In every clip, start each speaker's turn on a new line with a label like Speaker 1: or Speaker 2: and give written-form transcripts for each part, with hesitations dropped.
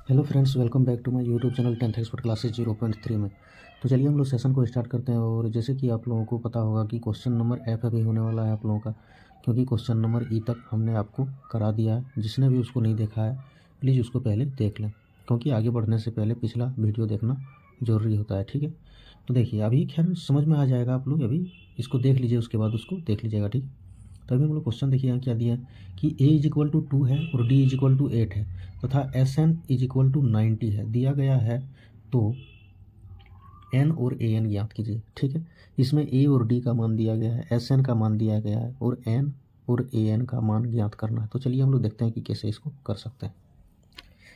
Speaker 1: Hello friends, welcome back to my YouTube channel 10th expert classes 0.3 में। तो चलिए हम लोग सेशन को स्टार्ट करते हैं। और जैसे कि आप लोगों को पता होगा कि क्वेश्चन नंबर एफ अभी होने वाला है आप लोगों का, क्योंकि क्वेश्चन नंबर ई तक हमने आपको करा दिया है। जिसने भी उसको नहीं देखा है प्लीज़ उसको पहले देख लें, क्योंकि आगे बढ़ने से पहले पिछला वीडियो देखना ज़रूरी होता है। ठीक है, तो देखिए अभी खैर समझ में आ जाएगा। आप लोग अभी इसको देख लीजिए, उसके बाद उसको देख लीजिएगा। ठीक, तो अभी हम लोग क्वेश्चन देखिए यहाँ क्या दिया है कि a इज इक्वल टू 2 है और d इज इक्वल टू 8 है तथा Sn इज इक्वल टू 90 है दिया गया है। तो n और an ज्ञात कीजिए। ठीक है, इसमें a और d का मान दिया गया है, Sn का मान दिया गया है और n और an का मान ज्ञात करना है। तो चलिए हम लोग देखते हैं कि कैसे इसको कर सकते हैं।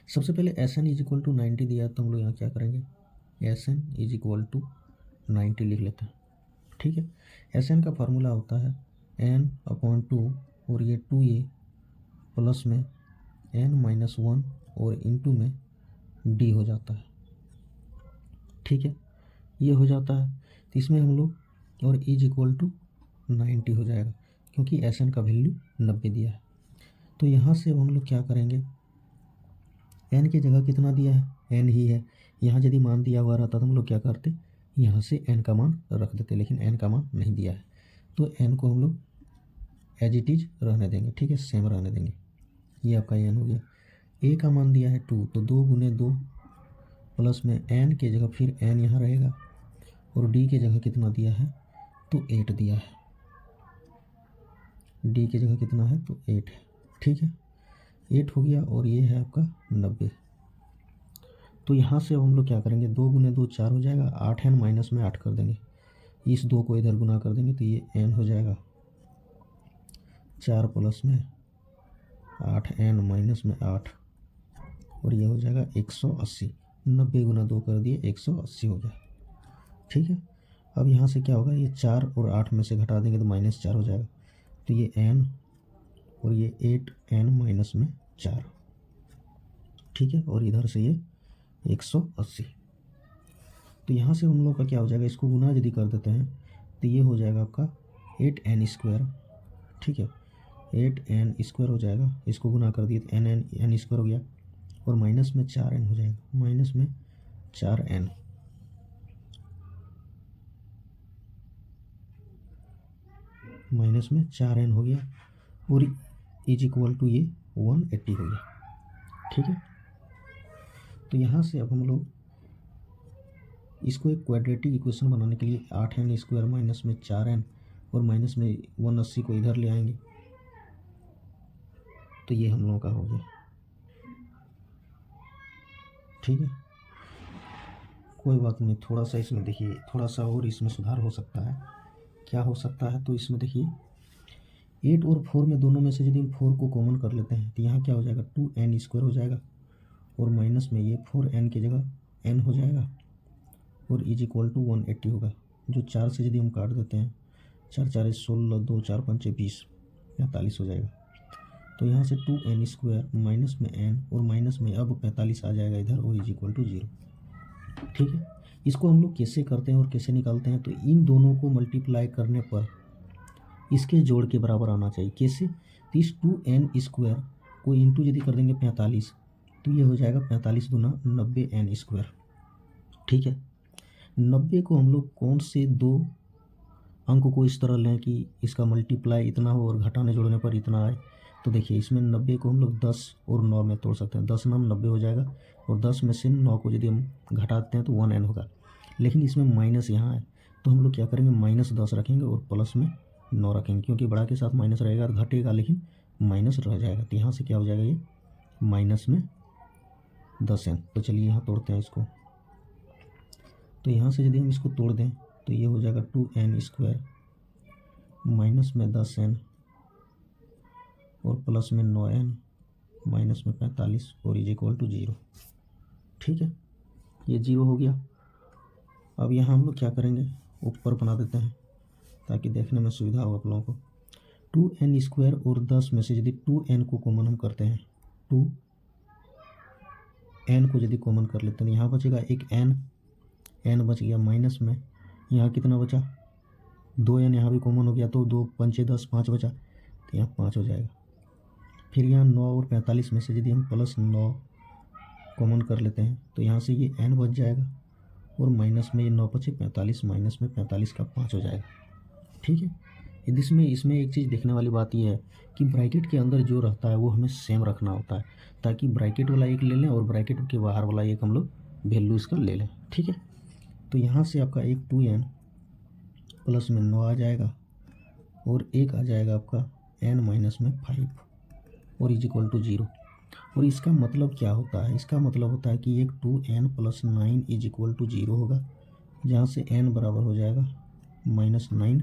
Speaker 1: सबसे पहले Sn इज इक्वल टू 90 दिया है, तो हम लोग यहाँ क्या करेंगे, Sn इज इक्वल टू 90 लिख लेते हैं। ठीक है, Sn का फार्मूला होता है n/2 और ये 2a प्लस में n-1 और इंटू में d हो जाता है। ठीक है, ये हो जाता है। तो इसमें हम लोग और इज इक्वल टू 90 हो जाएगा, क्योंकि Sn का वैल्यू 90 दिया है। तो यहाँ से हम लोग क्या करेंगे, n की जगह कितना दिया है, n ही है। यहाँ यदि मान दिया हुआ रहता तो हम लोग क्या करते, यहाँ से n का मान रख देते, लेकिन n का मान नहीं दिया है तो n को हम लोग एज इट इज रहने देंगे। ठीक है, सेम रहने देंगे। ये आपका n हो गया। a का मान दिया है 2, तो 2 गुने 2 प्लस में n के जगह फिर n यहाँ रहेगा और d के जगह कितना दिया है, तो 8 दिया है। d की जगह कितना है, तो 8 है। ठीक है, 8 हो गया और ये है आपका 90। तो यहाँ से हम लोग क्या करेंगे, 2 गुने 2 4 हो जाएगा, 8n माइनस में 8 कर देंगे, इस 2 को इधर गुना कर देंगे तो ये n हो जाएगा 4 प्लस में 8n माइनस में 8 और ये हो जाएगा 180। 90 गुना 2 कर दिए, 180 हो गया। ठीक है, अब यहाँ से क्या होगा, ये 4 और 8 में से घटा देंगे तो -4 हो जाएगा। तो ये n और ये 8n माइनस में 4। ठीक है, और इधर से ये 180। तो यहाँ से हम लोग का क्या हो जाएगा, इसको गुना यदि कर देते हैं तो ये हो जाएगा आपका 8n²। ठीक है, 8n² हो जाएगा, इसको गुना कर दिए तो n² हो गया और माइनस में 4n हो जाएगा, माइनस में 4n माइनस में 4n हो गया और इज इक्वल टू ये 180 हो गया। ठीक है, तो यहाँ से अब हम लोग इसको एक क्वाड्रेटिक इक्वेशन बनाने के लिए 8n² माइनस में 4n और माइनस में 180 को इधर ले आएंगे तो ये हम लोगों का हो गया। ठीक है, कोई बात नहीं, थोड़ा सा इसमें देखिए, थोड़ा सा और इसमें सुधार हो सकता है। क्या हो सकता है, तो इसमें देखिए 8 और 4 में दोनों में से यदि हम 4 को कॉमन कर लेते हैं तो यहाँ क्या हो जाएगा, 2n² हो जाएगा और माइनस में ये 4n की जगह n हो जाएगा और इज इक्वल टू 180 होगा। जो 4 से यदि हम काट देते हैं, 4 4 16, 2 4 5 20, 45 हो जाएगा। तो यहाँ से 2n² माइनस में n और माइनस में अब 45 आ जाएगा इधर और इज इक्वल टू 0। ठीक है, इसको हम लोग कैसे करते हैं और कैसे निकालते हैं, तो इन दोनों को मल्टीप्लाई करने पर इसके जोड़ के बराबर आना चाहिए। कैसे, तो इस 2n² को इंटू यदि कर देंगे 45 तो ये हो जाएगा 45 दूना 90n²। ठीक है, 90 को हम लोग कौन से दो अंक को इस तरह लें कि इसका मल्टीप्लाई इतना हो और घटाने जोड़ने पर इतना आए। तो देखिए इसमें 90 को हम लोग 10 और 9 में तोड़ सकते हैं, 10 नाम 90 हो जाएगा और 10 में से 9 को यदि हम घटाते हैं तो 1n होगा। लेकिन इसमें माइनस यहाँ है तो हम लोग क्या करेंगे, -10 रखेंगे और प्लस में 9 रखेंगे, क्योंकि बड़ा के साथ माइनस रहेगा, घटेगा लेकिन माइनस रह जाएगा। तो यहाँ से क्या हो जाएगा, ये माइनस में 10n। तो चलिए यहाँ तोड़ते हैं इसको। तो यहाँ से यदि हम इसको तोड़ दें तो ये हो जाएगा 2n² माइनस में 10n और प्लस में 9n माइनस में 45 और इज इक्वल टू 0। ठीक है, ये 0 हो गया। अब यहाँ हम लोग क्या करेंगे, ऊपर बना देते हैं ताकि देखने में सुविधा हो आप लोगों को। 2n² और 10 में से यदि 2n को कॉमन हम करते हैं, 2n को यदि कॉमन कर लेते हैं, यहाँ बचेगा एक n बच गया, माइनस में यहाँ कितना बचा, 2n यहाँ भी कॉमन हो गया तो 2 5 10 5 बचा तो यहाँ 5 हो जाएगा। फिर यहाँ 9 और 45 में से यदि हम +9 कॉमन कर लेते हैं तो यहाँ से ये n बच जाएगा और माइनस में ये 9 बचे 45, माइनस में 45 का 5 हो जाएगा। ठीक है, यदि इसमें एक चीज़ देखने वाली बात यह है कि ब्रैकेट के अंदर जो रहता है वो हमें सेम रखना होता है, ताकि ब्रैकेट वाला एक ले लें और ब्रैकेट के बाहर वाला एक हम लोग वैल्यू इसका ले लें। ठीक है, तो यहाँ से आपका एक 2n प्लस में 9 आ जाएगा और एक आ जाएगा आपका n माइनस में 5 और इज इक्वल टू 0। और इसका मतलब क्या होता है? इसका मतलब होता है कि एक 2n plus 9 is equal to 0 होगा, जहाँ से n बराबर हो जाएगा -9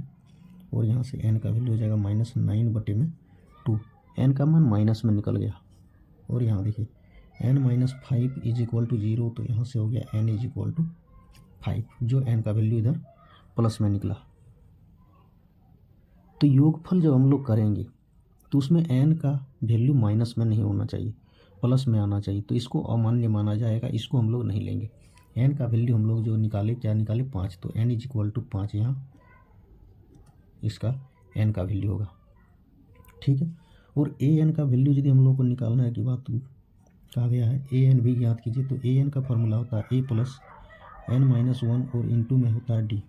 Speaker 1: और यहाँ से n का वैल्यू हो जाएगा -9/2। n का मान माइनस में निकल गया और यहाँ देखिए n minus 5 is equal to 0, तो यहाँ से हो गया n इज इक्वल टू 5, जो n का वैल्यू इधर प्लस में निकला। तो योगफल जब हम लोग करेंगे तो उसमें n का वैल्यू माइनस में नहीं होना चाहिए, प्लस में आना चाहिए, तो इसको अमान्य माना जाएगा, इसको हम लोग नहीं लेंगे। n का वैल्यू हम लोग जो निकाले, क्या निकाले? 5, तो n इज इक्वल टू 5 यहाँ इसका n का वैल्यू होगा। ठीक है, और an का वैल्यू यदि हम लोग को निकालना है कि बात कहा गया है an भी ज्ञात कीजिए, तो an का फॉर्मूला होता है a प्लस n-1 और इनटू में होता है d।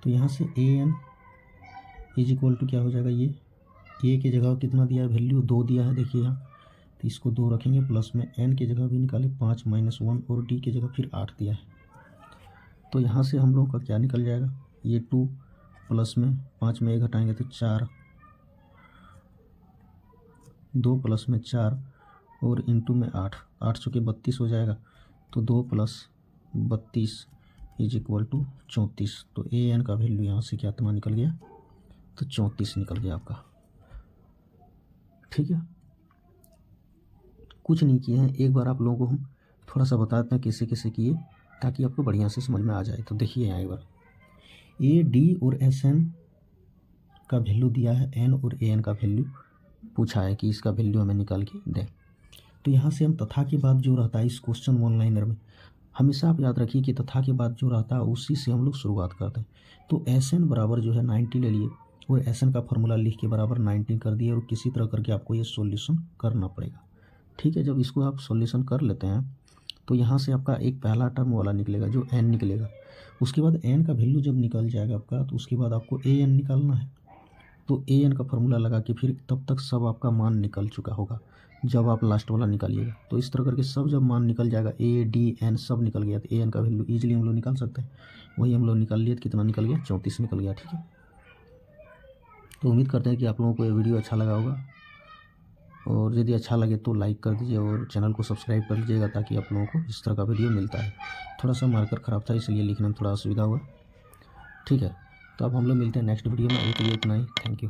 Speaker 1: तो यहाँ से an इज इक्वल टू क्या हो जाएगा? ये a की जगह कितना दिया है? वैल्यू 2 दिया है, देखिए यहाँ, तो इसको 2 रखेंगे, प्लस में n की जगह भी निकाले 5 - 1 और d की जगह फिर 8 दिया है। तो यहाँ से हम लोग का क्या निकल जाएगा? ये 2 प्लस में 5 में 1 घटाएंगे तो 4, 2 प्लस में 4 और इनटू में 8, 8 चुके 32 हो जाएगा, तो 2 प्लस 32 इज इक्वल टू 34। तो an का वैल्यू यहाँ से क्या इतना निकल गया? तो 34 निकल गया आपका। ठीक है, कुछ नहीं किए हैं, एक बार आप लोगों को हम थोड़ा सा बता देते हैं कैसे कैसे किए, ताकि आपको बढ़िया से समझ में आ जाए। तो देखिए यहाँ एक बार a d और sn का वैल्यू दिया है, n और an का वैल्यू पूछा है कि इसका वैल्यू हमें निकाल के दें। तो यहाँ से हम तथा के बाद जो रहता है इस क्वेश्चन वन लाइनर में, हमेशा आप याद रखिए कि तथा के बाद जो रहता है उसी से हम लोग शुरुआत करते हैं। तो sn बराबर जो है 90 ले लिए और sn का फार्मूला लिख के बराबर 19 कर दिए और किसी तरह करके आपको ये सॉल्यूशन करना पड़ेगा। ठीक है, जब इसको आप सॉल्यूशन कर लेते हैं तो यहाँ से आपका एक पहला टर्म वाला निकलेगा जो n निकलेगा। उसके बाद n का वैल्यू जब निकल जाएगा आपका, तो उसके बाद आपको an निकालना है। तो an का फार्मूला लगा के फिर तब तक सब आपका मान निकल चुका होगा जब आप लास्ट वाला निकालिएगा। तो इस तरह करके सब जब मान निकल जाएगा, a d n सब निकल गया, तो an का वैल्यू ईजिली हम लोग निकाल सकते हैं। वही हम लोग निकाल लिए, तो कितना निकल गया? 34 निकल गया। ठीक है, तो उम्मीद करते हैं कि आप लोगों को ये वीडियो अच्छा लगा होगा, और यदि अच्छा लगे तो लाइक कर दीजिए और चैनल को सब्सक्राइब कर लीजिएगा, ताकि आप लोगों को इस तरह का वीडियो मिलता है। थोड़ा सा मार्कर ख़राब था इसलिए लिखने में थोड़ा असुविधा हुआ। ठीक है, तो अब हम लोग मिलते हैं नेक्स्ट वीडियो में। एक लिए इतना ही, थैंक यू।